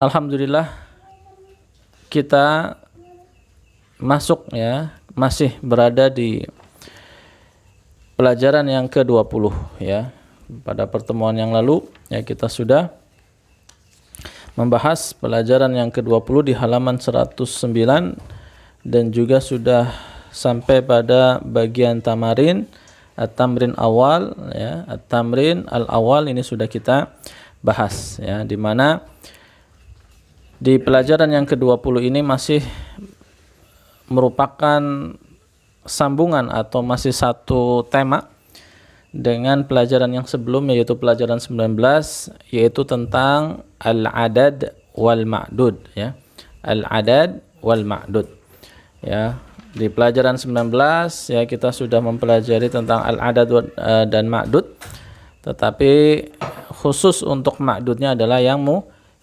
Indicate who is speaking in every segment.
Speaker 1: Alhamdulillah kita masuk ya, masih berada di pelajaran yang ke-20 ya. Pada pertemuan yang lalu ya kita sudah membahas pelajaran yang ke-20 di halaman 109 dan juga sudah sampai pada bagian tamarin, at-tamrin awal ya, at-tamrin al-awal ini sudah kita bahas ya, di mana di pelajaran yang ke-20 ini masih merupakan sambungan atau masih satu tema dengan pelajaran yang sebelum, yaitu pelajaran 19, yaitu tentang al-adad wal ma'dud ya. Al-adad wal ma'dud. Ya, di pelajaran 19 ya kita sudah mempelajari tentang al-adad dan ma'dud. Tetapi khusus untuk ma'dudnya adalah yang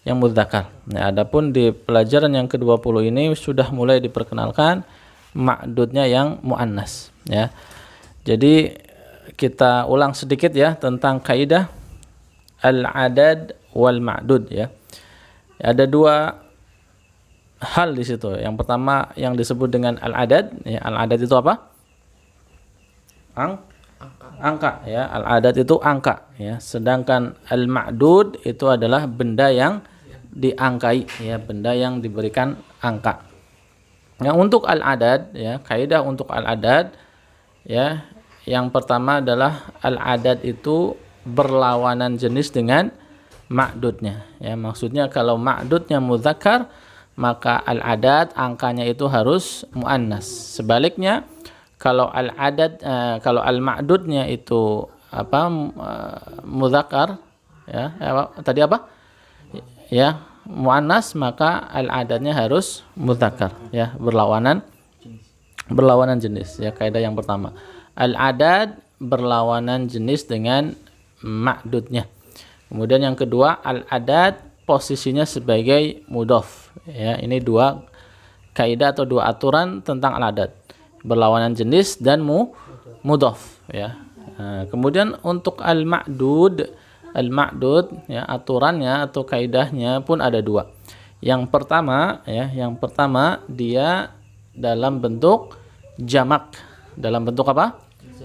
Speaker 1: mudzakkar. Nah, adapun di pelajaran yang ke-20 ini sudah mulai diperkenalkan ma'dudnya yang muannas ya. Jadi kita ulang sedikit ya tentang kaidah al-adad wal ma'dud ya. Ada dua hal di situ. Yang pertama yang disebut dengan al-adad ya. Al-adad itu apa? Angka ya. Al-adad itu angka ya. Sedangkan al-ma'dud itu adalah benda yang diangkai ya, benda yang diberikan angka. Yang untuk al-adad ya, kaidah untuk al-adad ya, yang pertama adalah al-adad itu berlawanan jenis dengan ma'dudnya ya. Maksudnya kalau ma'dudnya mudzakkar, maka al-adad angkanya itu harus muannas. Sebaliknya kalau al-adad kalau al-ma'dudnya itu mudzakkar ya, tadi apa? Ya, muannas, maka al-adadnya harus mudzakkar ya, berlawanan jenis ya. Kaidah yang pertama, al-adad berlawanan jenis dengan ma'dudnya. Kemudian yang kedua, al-adad posisinya sebagai mudhaf ya. Ini dua kaidah atau dua aturan tentang al-adad, berlawanan jenis dan mudhaf ya. Nah, kemudian untuk al-ma'dud ya, aturannya atau kaidahnya pun ada dua. Yang pertama dia dalam bentuk jamak. Dalam bentuk apa?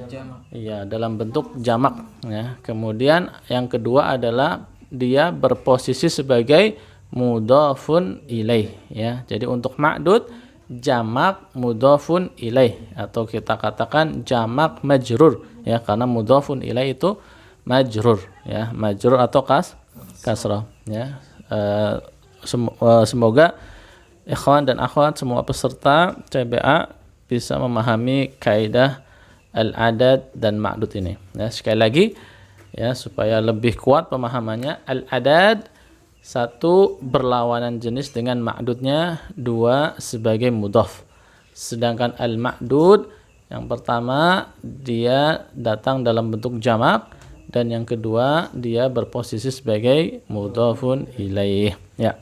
Speaker 1: Jamak. Iya, dalam bentuk jamak ya. Kemudian yang kedua adalah dia berposisi sebagai mudhafun ilaih ya. Jadi untuk ma'dud jamak mudhafun ilaih, atau kita katakan jamak majrur ya, karena mudhafun ilaih itu majrur ya, majrur atau kasrah ya. Semoga ikhwan dan akhwat semua peserta CBA bisa memahami kaidah al-adad dan ma'dud ini ya. Sekali lagi ya, supaya lebih kuat pemahamannya, al-adad satu, berlawanan jenis dengan ma'dudnya, dua, sebagai mudhaf. Sedangkan al-ma'dud yang pertama dia datang dalam bentuk jamak, dan yang kedua dia berposisi sebagai mudhafun ilaih ya.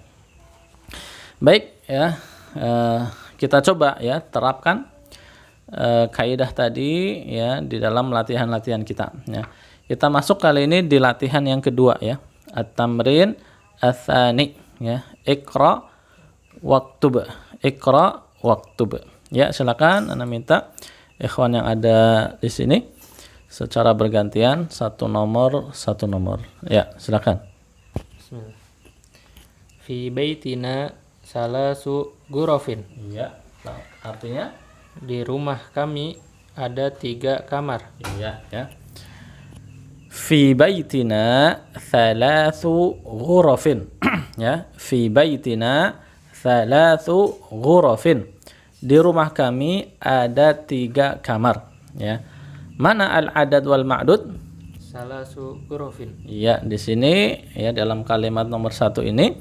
Speaker 1: Baik ya, kita coba ya terapkan kaidah tadi ya di dalam latihan-latihan kita ya. Kita masuk kali ini di latihan yang kedua ya, at-tamrin ats-tsani ya. Iqra waktub. Iqra waktub. Ya, silakan Anda minta ikhwan yang ada di sini secara bergantian, satu nomor ya, silakan.
Speaker 2: Bismillah. Fi baitina salasu ghurafin.
Speaker 1: Iya, artinya
Speaker 2: di rumah kami ada 3 kamar.
Speaker 1: iya ya. Fi baitina thalathu ghurafin ya. Fi baitina thalathu ghurafin. Di rumah kami ada 3 kamar ya. Mana al-adad wal ma'dud?
Speaker 2: Salasu ghurafin.
Speaker 1: Iya, di sini ya, dalam kalimat nomor 1 ini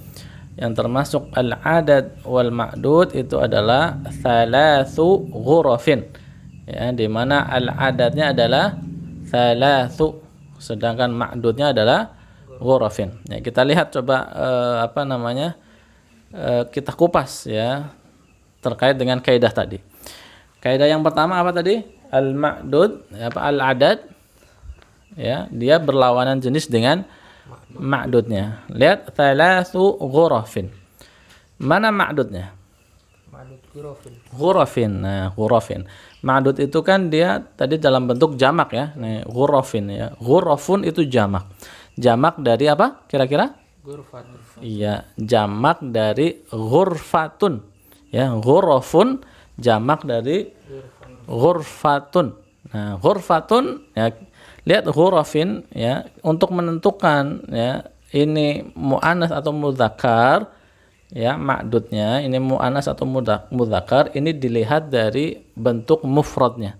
Speaker 1: yang termasuk al-adad wal ma'dud itu adalah thalathu ghurafin ya, di mana al-adadnya adalah thalathu, sedangkan ma'dudnya adalah ghurafin ya. Kita lihat coba kita kupas ya terkait dengan kaidah tadi. Kaidah yang pertama apa tadi? Al-ma'dud al-adad ya, dia berlawanan jenis dengan ma'dudnya. Lihat, thalathu ghurafin. Mana ma'dudnya?
Speaker 2: Ma'dud ghurafin.
Speaker 1: Ghurafin. Nah, ghurafin. Ma'dud itu kan dia tadi dalam bentuk jamak ya. Nih, ghurafin ya. Ghurafun itu jamak. Jamak dari apa? Kira-kira?
Speaker 2: Ghurfatun.
Speaker 1: Iya, jamak dari ghurfatun. Ya, ghurafun jamak dari ghurfatun. Nah, ghurfatun ya, lihat ghurafin ya, untuk menentukan ya ini muannas atau mudzakkar ya, ma'dudnya ini muannas atau mudzakkar, ini dilihat dari bentuk mufradnya.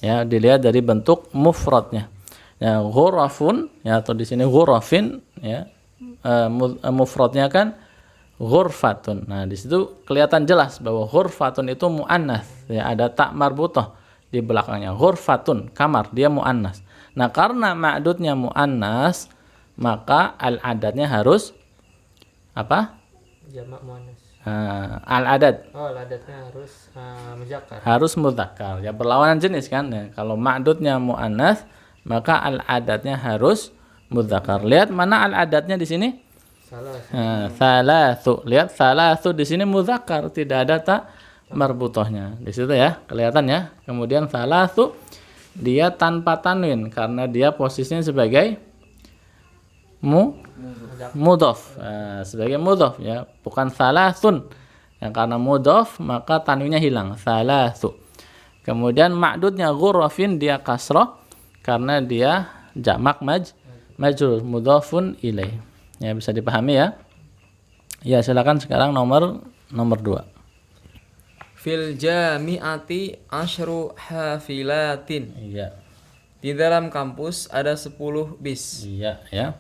Speaker 1: Ya, dilihat dari bentuk mufradnya. Ya, ghurafun ya, atau di sini ghurafin ya, mufradnya kan ghurfatun. Nah, di situ kelihatan jelas bahwa ghurfatun itu muannas ya, ada tak marbutah di belakangnya. Ghurfatun, kamar, dia muannas. Nah, karena ma'dudnya muannas, maka al-adatnya harus apa?
Speaker 2: Jamak muannas.
Speaker 1: Al-adat.
Speaker 2: Oh, adatnya harus muzakkar.
Speaker 1: Harus mudzakkar. Ya, berlawanan jenis kan. Ya, kalau ma'dudnya muannas, maka al-adatnya harus mudzakkar. Lihat mana al-adatnya di sini?
Speaker 2: Salah.
Speaker 1: Thalathu. Lihat thalathu di sini mudzakkar, tidak ada tak marbutahnya. Di situ ya, kelihatan ya. Kemudian thalathu dia tanpa tanwin karena dia posisinya sebagai mudhaf. Sebagai mudhaf ya, bukan thalathun. Yang karena mudhaf maka tanwinnya hilang. Thalathu. Kemudian ma'dudnya ghurafin dia kasrah karena dia jamak majrur, mudhafun ilaih. Ya, bisa dipahami ya. Ya, silakan sekarang nomor 2.
Speaker 3: Fil jami'ati asyru hafilatin.
Speaker 1: Iya.
Speaker 3: Di dalam kampus ada 10 bis.
Speaker 1: Iya, ya.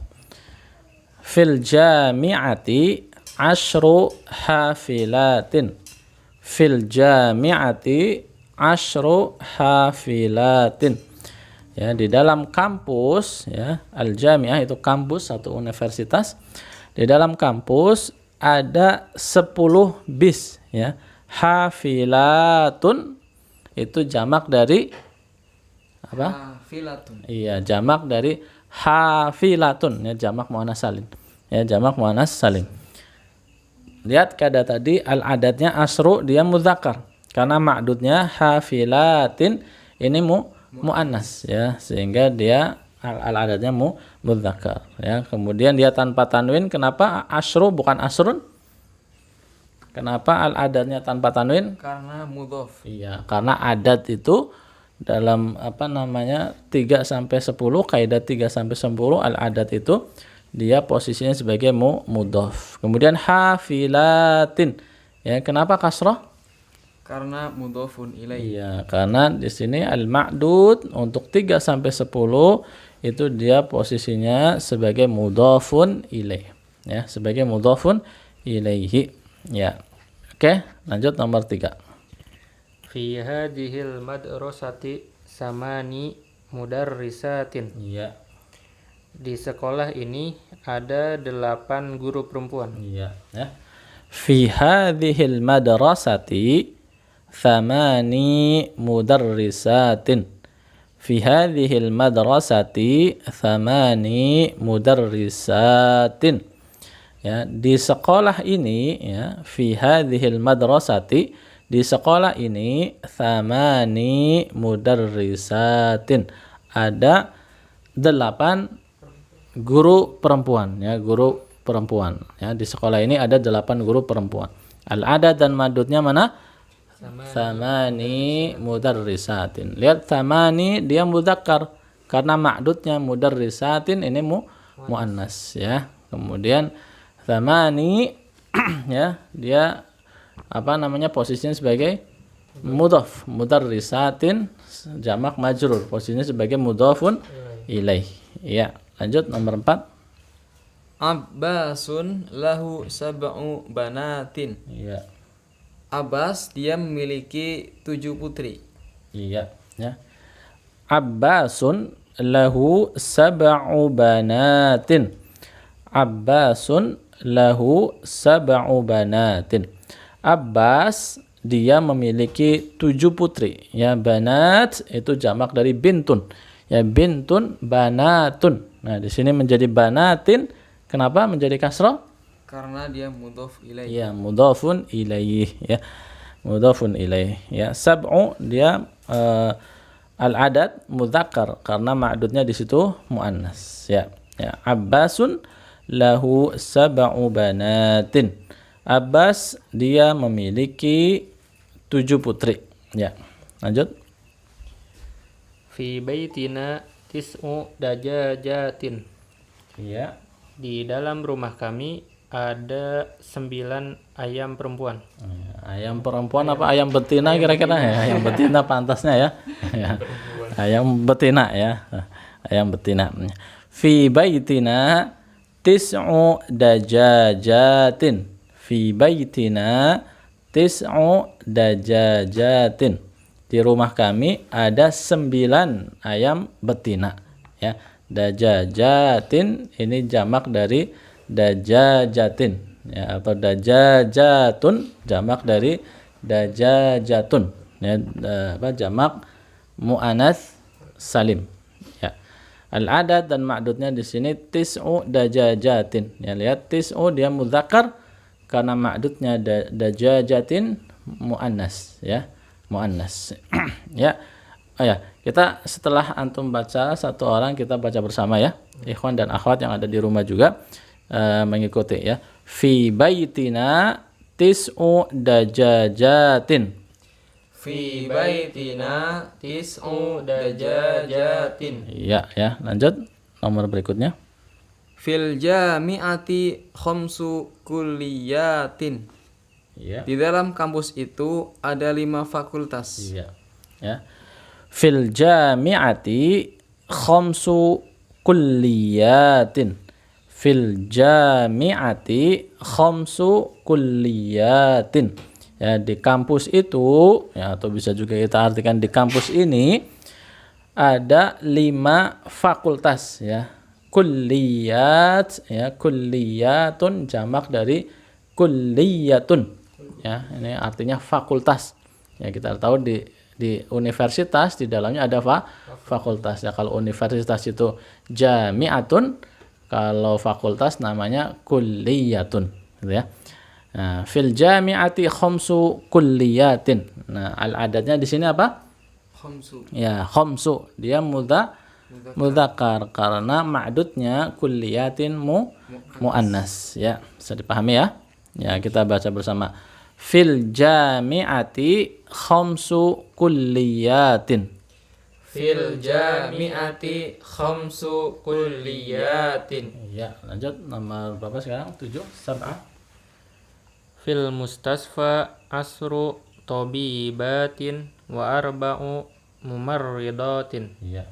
Speaker 1: Fil jami'ati asyru hafilatin. Fil jami'ati asyru hafilatin. Ya, di dalam kampus ya, al-jami'ah itu kampus atau universitas. Di dalam kampus ada 10 bis ya. Hafilatun itu jamak dari apa?
Speaker 3: Hafilatun.
Speaker 1: Iya, jamak dari hafilatun ya, jamak muannas salim. Ya, jamak muannas salim. Lihat kada tadi al-adatnya asru dia mudzakkar. Karena ma'dudnya hafilatin ini muannas ya, sehingga dia al-adatnya mudzakkar ya. Kemudian dia tanpa tanwin, kenapa asru bukan asrun? Kenapa al-adatnya tanpa tanwin?
Speaker 3: Karena mudhaf.
Speaker 1: Iya, karena adat itu dalam 3 sampai 10, kaidah 3 sampai 10 al-adat itu dia posisinya sebagai mudhaf. Kemudian hafilatin. Ya, kenapa kasrah?
Speaker 3: Karena mudhafun ilaih.
Speaker 1: Iya, karena di sini al-ma'dud untuk 3 sampai 10 itu dia posisinya sebagai mudhafun ilaih. Ya, sebagai mudhafun ilaihi. Ya. Oke, lanjut nomor 3.
Speaker 2: Fi hadhil madrasati samani mudarrisatin.
Speaker 1: Iya.
Speaker 2: Di sekolah ini ada 8 guru perempuan.
Speaker 1: Iya, ya. Fi hadhil madrasati thamani mudarrisatin. Fi hadhil madrasati thamani mudarrisatin. Ya, di sekolah ini ya, fi hadhil madrasati, di sekolah ini thamani mudarrisatin, ada 8 guru perempuan ya, guru perempuan ya. Di sekolah ini ada 8 guru perempuan. Al-adad dan madudnya mana? Thamani mudarrisatin. Lihat thamani dia mudzakkar karena ma'dudnya mudarrisatin ini muannas ya. Kemudian thamani ya, dia posisinya sebagai mudhaf, mudarrisatin jamak majrur, posisinya sebagai mudhafun ilaih. Ya, lanjut nomor 4.
Speaker 3: Abbasun lahu sab'u banatin.
Speaker 1: Iya.
Speaker 3: Abbas dia memiliki 7 putri.
Speaker 1: Iya, ya. Abbasun lahu sab'u banatin. Abbasun lahu sab'u banatin. Abbas dia memiliki 7 putri. Ya, banat itu jamak dari bintun. Ya, bintun banatun. Nah, di sini menjadi banatin. Kenapa menjadi kasrah?
Speaker 3: karena dia mudhof ilaih.
Speaker 1: Ya, mudhafun ilaih ya. Mudhafun ilaih ya. Sab'u dia al-adad mudzakkar karena ma'dudnya di situ muannas ya. Ya, Abbasun lahu sab'u banatin. Abbas dia memiliki 7 putri. Ya. Lanjut.
Speaker 2: Fi baitina tis'u dajajatin.
Speaker 1: Iya.
Speaker 2: Di dalam rumah kami ada 9 ayam perempuan.
Speaker 1: Ayam perempuan apa ayam betina kira-kira ya? Ayam betina pantasnya ya. Ya. Ayam betina ya. Ayam betina. Fi baitina tis'u dajajatin. Fi baitina tis'u dajajatin. Di rumah kami ada 9 ayam betina ya. Dajajatin ini jamak dari dajajatin ya, atau dajajatun jamak dari dajajatun ya, jamak muannats salim ya. Al-adad dan ma'dudnya di sini tis'u dajajatin ya. Lihat tis'u dia mudzakkar karena ma'dudnya dajajatin muannas ya. Muannas ya. Oh ya, kita setelah antum baca satu orang kita baca bersama ya. Ikhwan dan akhwat yang ada di rumah juga mengikuti ya. Fi baitina tis'u dajajatin.
Speaker 3: Fi baitina tis'u dajajatin.
Speaker 1: Iya ya, lanjut nomor berikutnya.
Speaker 3: Fil jami'ati khamsu kulliyatin.
Speaker 1: Iya.
Speaker 3: Di dalam kampus itu ada 5 fakultas.
Speaker 1: Iya. Ya. Fil jami'ati khamsu kulliyatin. Fil jami'ati khamsu kulliyatin. Ya, di kampus itu ya, atau bisa juga kita artikan di kampus ini ada 5 fakultas ya. Kulliyat ya, kulliyatun jamak dari kulliyatun. Ya, ini artinya fakultas. Ya, kita tahu di universitas di dalamnya ada fakultas ya. Kalau universitas itu jami'atun, kalau fakultas namanya kulliyatun gitu ya. Nah, fil jami'ati khamsu kulliyatin. Nah, al-adadnya di sini apa?
Speaker 3: Khamsu.
Speaker 1: Ya, khamsu. Dia mudzakkar karena ma'dudnya kulliyatin muannas ya. Bisa dipahami ya? Ya, kita baca bersama. Fil jami'ati khamsu kulliyatin.
Speaker 3: Fil jami'ati khamsu kulliyatin.
Speaker 1: Ya, lanjut nomor berapa sekarang? 7, 7.
Speaker 2: Fil mustasfa asru tabibatin wa arba'u mumarridatin.
Speaker 1: Iya.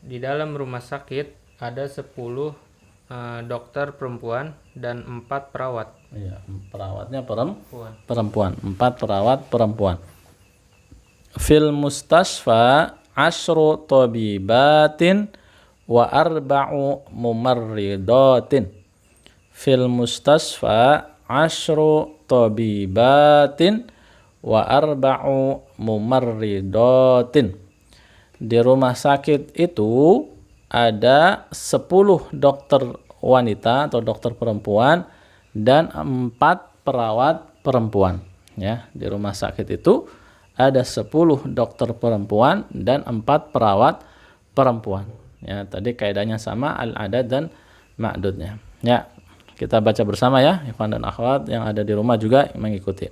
Speaker 2: Di dalam rumah sakit ada 10 dokter perempuan dan 4 perawat.
Speaker 1: Iya, perawatnya perempuan. 4 perawat perempuan. Fil mustasfa asyru tabibatin wa arba'u mumarridatin. Fil mustasfa asyru tabibatin wa arba'u mumarridatin. Di rumah sakit itu ada 10 dokter wanita atau dokter perempuan dan 4 perawat perempuan ya. Di rumah sakit itu ada 10 dokter perempuan dan 4 perawat perempuan ya. Tadi kaidahnya sama, al-adad dan ma'dudnya ya. Kita baca bersama ya, ikhwan dan akhwat yang ada di rumah juga mengikuti.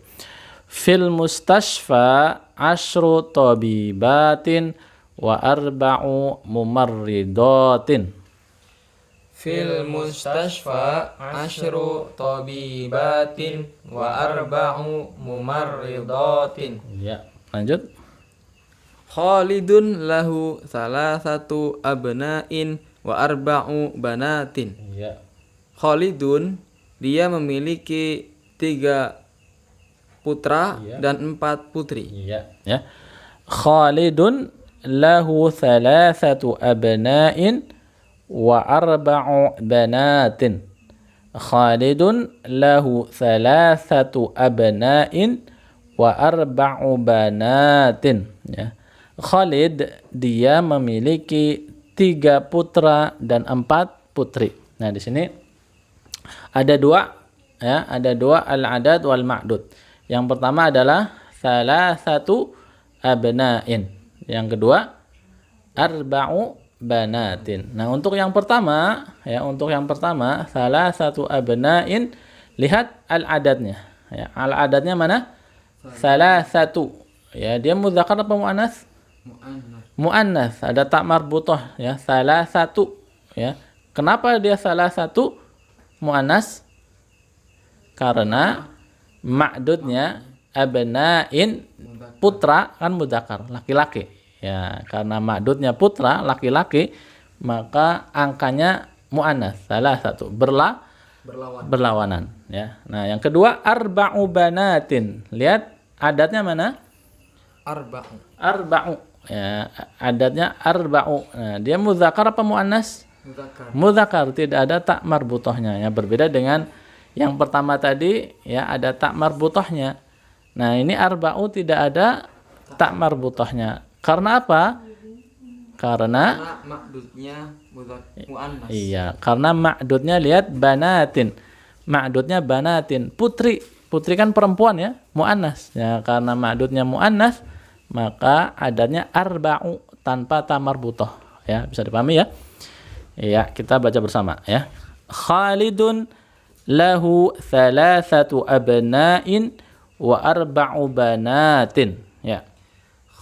Speaker 1: Fil mustashfa asyru tabibatin wa arba'u mumarridatin.
Speaker 3: Fil mustashfa asyru tabibatin wa arba'u mumarridatin.
Speaker 1: Ya, lanjut.
Speaker 3: Khalidun lahu salasatu abna'in wa arba'u banatin.
Speaker 1: Ya.
Speaker 3: Khalidun dia memiliki 3 putra dan 4 putri.
Speaker 1: Iya, ya. Khalidun lahu thalathatu abna'in wa arba'u banatin. Khalidun lahu thalathatu abna'in wa arba'u banatin ya. Khalid dia memiliki 3 putra dan 4 putri. Nah, di sini ada 2 ya, ada dua al-adad wal ma'dud. Yang pertama adalah salasatu abna'in. Yang kedua arba'u banatin. Nah, untuk yang pertama, ya, untuk yang pertama salasatu abna'in, lihat al-adadnya. Ya, al-adadnya mana? Salasatu. Ya, dia mudzakkar apa muannas? Muannas. Ada tak marbutah, ya, salasatu, ya. Kenapa dia salasatu muannas? Karena ma'dudnya abna'in, putra, kan mudzakkar, laki-laki. Ya, karena ma'dudnya putra, laki-laki, maka angkanya muannas, salasatu, berlawanan, ya. Nah, yang kedua arba'u banatin. Lihat adatnya mana? Arba'u. Ya, adatnya arba'u. Nah, dia mudzakkar apa muannas? Mudzakkar, tidak ada tak marbutahnya, ya, berbeda dengan yang pertama tadi, ya, ada tak marbutahnya. Nah, ini arba'u tidak ada tak marbutahnya. Karena apa? Karena
Speaker 3: ma'dudnya muannas.
Speaker 1: iya, karena ma'dudnya, lihat, banatin. Ma'dudnya banatin, putri. Putri kan perempuan, ya, muannas. Ya, karena ma'dudnya muannas, maka adatnya arba'u tanpa ta marbutah. Ya, bisa dipahami, ya? Iya, kita baca bersama, ya. Khalidun lahu thalathatu abna'in wa arba'u banatin. Ya.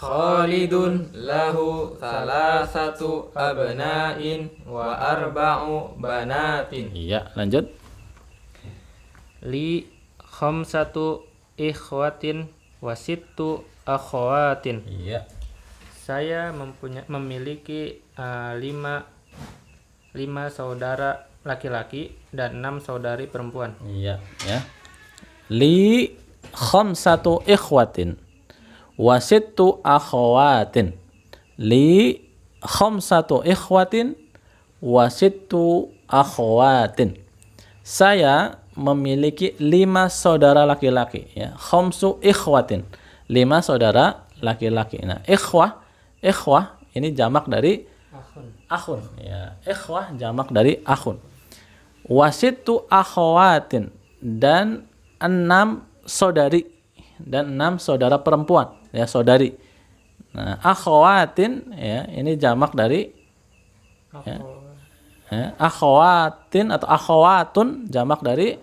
Speaker 3: Khalidun lahu salasatu abna'in wa arba'u banatin.
Speaker 1: Iya, lanjut.
Speaker 2: Li khamsatu ikhwatin wa sittu akhwatin.
Speaker 1: Iya.
Speaker 2: Saya memiliki lima saudara laki-laki dan 6 saudari perempuan.
Speaker 1: Iya, ya. Li khamsatu ikhwatin wa sittu akhwatin. Li khamsatu ikhwatin wa sittu akhwatin. Saya memiliki 5 saudara laki-laki, ya. Khamsu ikhwatin, 5 saudara laki-laki. Nah, ikhwah ini jamak dari akhun, ya. Ikhwah jamak dari akhun. Wasittu akhwatin, dan 6 saudari, dan 6 saudara perempuan, ya, saudari. Nah, akhwatin, ya, ini jamak dari, ya, ya, akhwatin atau akhwatun jamak dari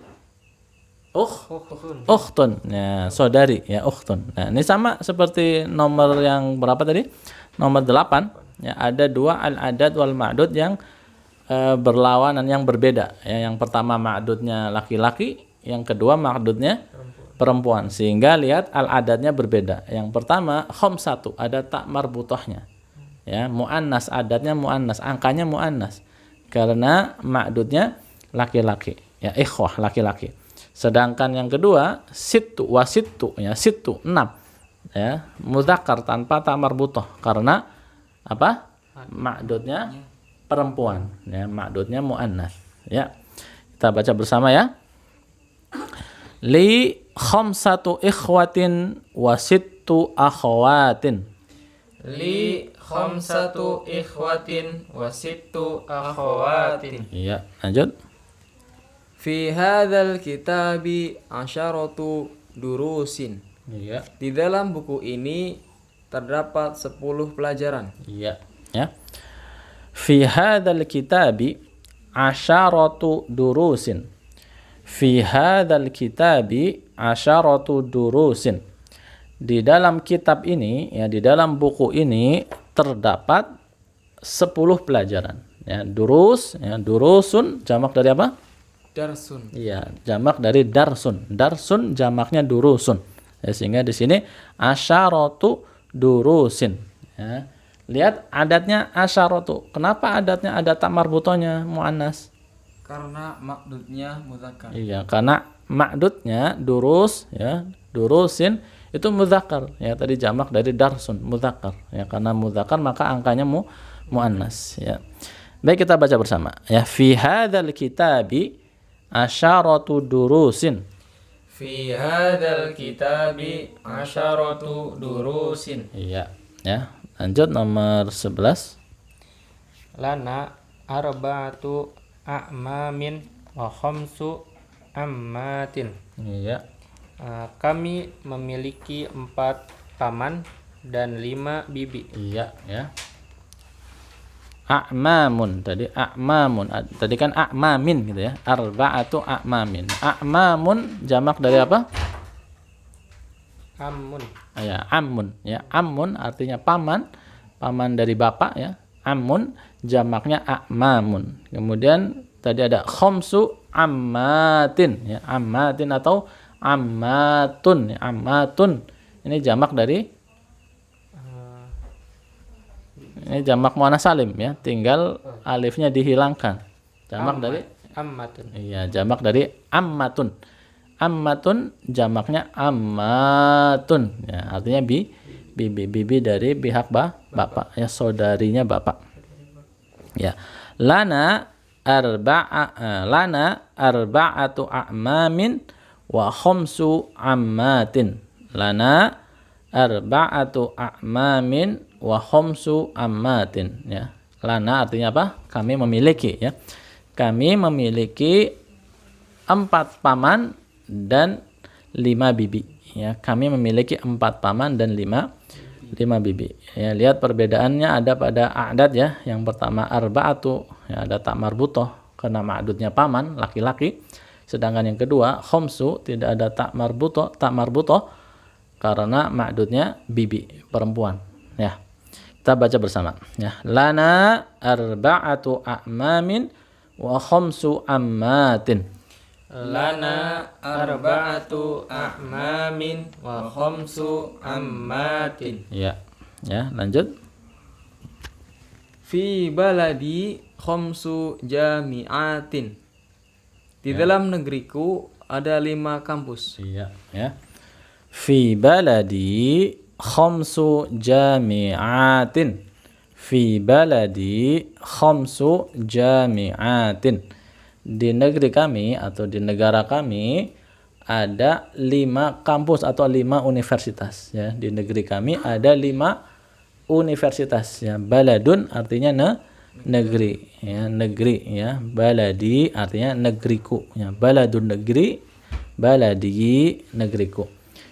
Speaker 1: ukhtun, ya, saudari, ya, ukhtun. Nah, ini sama seperti nomor yang berapa tadi? Nomor 8, ya, ada dua al-adad wal ma'dud yang berlawanan, yang berbeda, ya. Yang pertama ma'dudnya laki-laki, yang kedua ma'dudnya perempuan. Sehingga lihat al-adadnya berbeda. Yang pertama khamsatu, ada tak marbutahnya, ya, muannas, adatnya muannas, angkanya muannas karena ma'dudnya laki-laki, ya, ikhwah laki-laki. Sedangkan yang kedua sittu, wasittu, ya, sittu 6, ya, mudzakkar tanpa ta marbutah karena apa? Ma'dudnya perempuan, ya, ma'dudnya muannas, ya. Kita baca bersama, ya. Li khamsatu ikhwatin wa sittu akhwatin.
Speaker 3: Li khamsatu ikhwatin wa sittu akhwatin.
Speaker 1: Iya, lanjut.
Speaker 3: Fi hadzal kitabi asyaratu durusin.
Speaker 1: Iya.
Speaker 3: Di dalam buku ini terdapat 10 pelajaran.
Speaker 1: Iya, ya. Fi hadzal kitabi asyaratu durusin. Fi hadzal kitabi asyaratu durusin. Di dalam kitab ini, ya, di dalam buku ini terdapat 10 pelajaran. Ya, durus, ya, durusun jamak dari apa?
Speaker 3: Darsun.
Speaker 1: Iya, jamak dari darsun. Darsun jamaknya durusun. Ya, sehingga di sini asyaratu durusin, ya. Lihat adatnya asyaratu. Kenapa adatnya ada tak marbutohnya muannas?
Speaker 3: Karena ma'dudnya mudzakkar.
Speaker 1: Iya, karena ma'dudnya durus, ya, durusin itu mudzakkar, ya, tadi jamak dari darsun, mudzakkar, ya, karena mudzakkar maka angkanya muannas, ya. Baik, kita baca bersama, ya. Fi hadzal kitabi asyaratu durusin.
Speaker 3: Fi hadzal kitabi asyaratu durusin.
Speaker 1: Iya, ya. Lanjut nomor 11.
Speaker 2: Lana arba'atu a'mamin wa khamsu ammatin.
Speaker 1: Iya.
Speaker 2: Kami memiliki 4 paman dan 5 bibi.
Speaker 1: Iya, ya. A'mamun tadi tadi kan a'mamin gitu ya. Arba'atu a'mamin. A'mamun jamak dari apa?
Speaker 2: Ammun.
Speaker 1: Ya, ammun ya. Ammun artinya paman dari bapak ya. Ammun jamaknya a'mamun. Kemudian tadi ada khamsu ammatin ya. Ammatin atau ammatun ya. Ammatun ini jamak dari ini jamak muannas salim ya, tinggal alifnya dihilangkan. Jamak dari
Speaker 2: ammatun.
Speaker 1: iya, jamak dari ammatun. Ammatun jamaknya ammatun ya, artinya bibi dari pihak bapak ya, saudarinya bapak. Ya. Lana arba'atu a'mamin wa khamsu ammatin. Lana arba'atu a'mamin wa khamsu ammatin ya. Lana artinya apa? Kami memiliki ya. Kami memiliki 4 paman dan 5 bibi ya. Kami memiliki 4 paman dan 5 bibi. Ya, lihat perbedaannya ada pada a'dad ya. Yang pertama arba'atu ya, ada tak marbutoh karena ma'dudnya paman laki-laki. Sedangkan yang kedua khamsu tidak ada tak marbutoh karena ma'dudnya bibi perempuan ya. Kita baca bersama ya. Lana arba'atu a'mamin wa khamsu ammatin.
Speaker 2: Lana arba'atu a'mamin wa khamsu ammatin.
Speaker 1: Ya. Ya, lanjut.
Speaker 3: Fi baladi khamsu jami'atin. Di dalam negeriku ada 5 kampus.
Speaker 1: Iya, ya. Fi baladi khamsu jami'atin. Fi baladi khamsu jami'atin. Di negeri kami atau di negara kami ada 5 kampus atau 5 universitas ya. Di negeri kami ada 5 universitas ya. Baladun artinya negeri ya, negeri ya. Baladi artinya negeriku ya. Baladun negeri, baladi negeriku.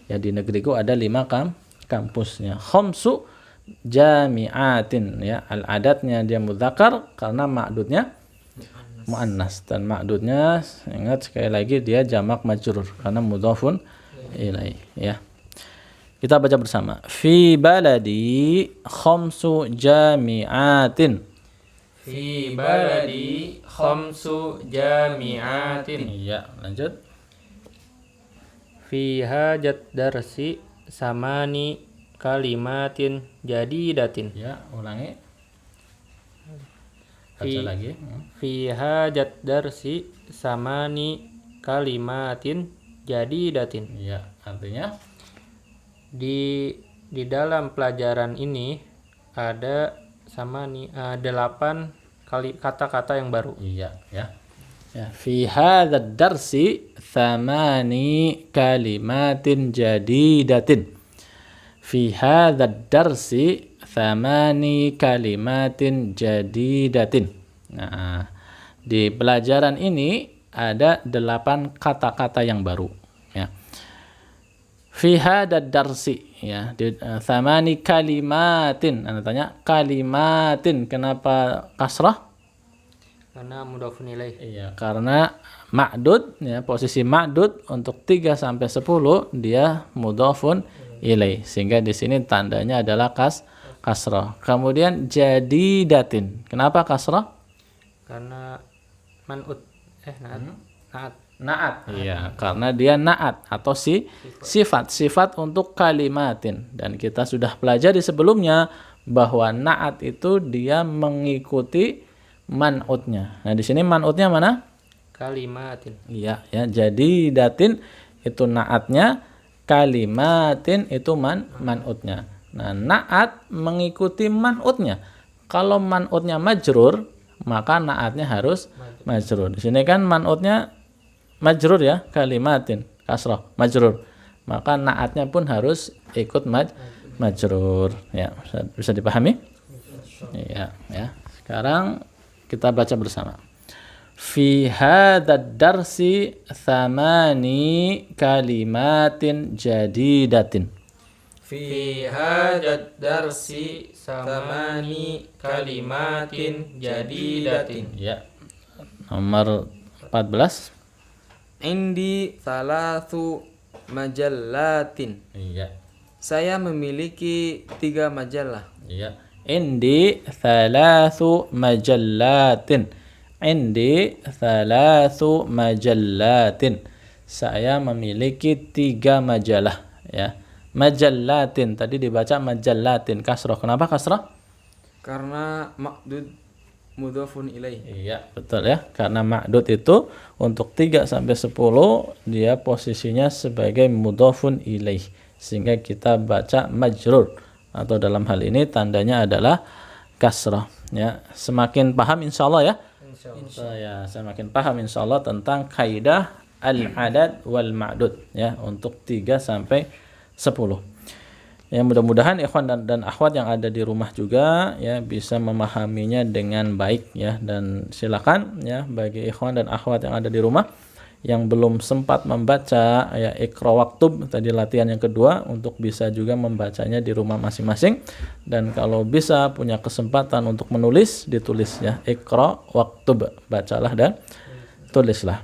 Speaker 1: Ya, di negeriku ada 5 kampusnya. Khamsu jami'atin ya. Al-adatnya dia mudzakkar karena ma'dudnya muannas, dan ma'dudnya ingat sekali lagi dia jamak majrur karena mudhafun ilaih ya. Kita baca bersama. Fi baladi khamsu jami'atin.
Speaker 2: Fi baladi khamsu jami'atin.
Speaker 1: Iya, lanjut.
Speaker 2: Fi hajat darsi samani kalimatin jadidatin.
Speaker 1: Ya, ulangi. Baca
Speaker 2: Fi-
Speaker 1: lagi.
Speaker 2: Fi hajat darsi samani kalimatin jadidatin.
Speaker 1: Iya, artinya
Speaker 2: Di dalam pelajaran ini ada 8 kali kata-kata yang baru.
Speaker 1: iya ya. Ya, fi hadzal darsi thamani kalimatin jadidatin. Fi hadzal darsi thamani kalimatin jadidatin. Nah, di pelajaran ini ada 8 kata-kata yang baru ya. Fi hadzal darsi ya, di thamani kalimatin. Anda tanya kalimatin kenapa kasrah?
Speaker 2: Karena mudhafun ilaih.
Speaker 1: Iya, karena ma'dud ya, posisi ma'dud untuk 3 sampai 10 dia mudhafun ilaih. Sehingga di sini tandanya adalah kasrah. Kemudian jadidatin. Kenapa kasrah?
Speaker 2: Karena man'ut naat.
Speaker 1: Naat. Iya, karena dia naat atau sifat untuk kalimatin. Dan kita sudah pelajari sebelumnya bahwa naat itu dia mengikuti man'utnya. Nah, di sini man'utnya mana?
Speaker 2: Kalimatin.
Speaker 1: Iya, ya. Jadi datin itu naatnya, kalimatin itu man'utnya. Nah, naat mengikuti man'utnya. Kalau man'utnya majrur, maka naatnya harus majrur. Di sini kan man'utnya majrur ya, kalimatin, kasrah, majrur. Maka naatnya pun harus ikut majrur. Ya, bisa dipahami? Iya, ya. Sekarang kita baca bersama. fi hadzal darsi 8 kalimatin jadidatin.
Speaker 2: Fi hadzal darsi 8 kalimatin jadidatin.
Speaker 1: Ya. Nomor 14.
Speaker 3: Indi thalathu majallatin.
Speaker 1: Iya.
Speaker 3: Saya memiliki 3 majalah.
Speaker 1: Iya. Indi thalathu majallatin. Indi thalathu majallatin. Saya memiliki 3 majalah, ya. Majallatin tadi dibaca majallatin kasroh. Kenapa kasroh?
Speaker 3: Karena ma'dud mudhafun ilaih.
Speaker 1: Iya, betul ya. Karena ma'dud itu untuk 3 sampai 10 dia posisinya sebagai mudhafun ilaih. Sehingga kita baca majrur atau dalam hal ini tandanya adalah kasrah, ya. Semakin paham insyaallah ya. Saya semakin paham insyaallah tentang kaidah al-adad wal ma'dud, ya, untuk 3 sampai 10. Ya, mudah-mudahan ikhwan dan akhwat yang ada di rumah juga ya bisa memahaminya dengan baik, ya. Dan silakan ya bagi ikhwan dan akhwat yang ada di rumah yang belum sempat membaca ya Iqra Waktub tadi latihan yang kedua untuk bisa juga membacanya di rumah masing-masing, dan kalau bisa punya kesempatan untuk menulis ditulis ya Iqra Waktub, bacalah dan tulislah.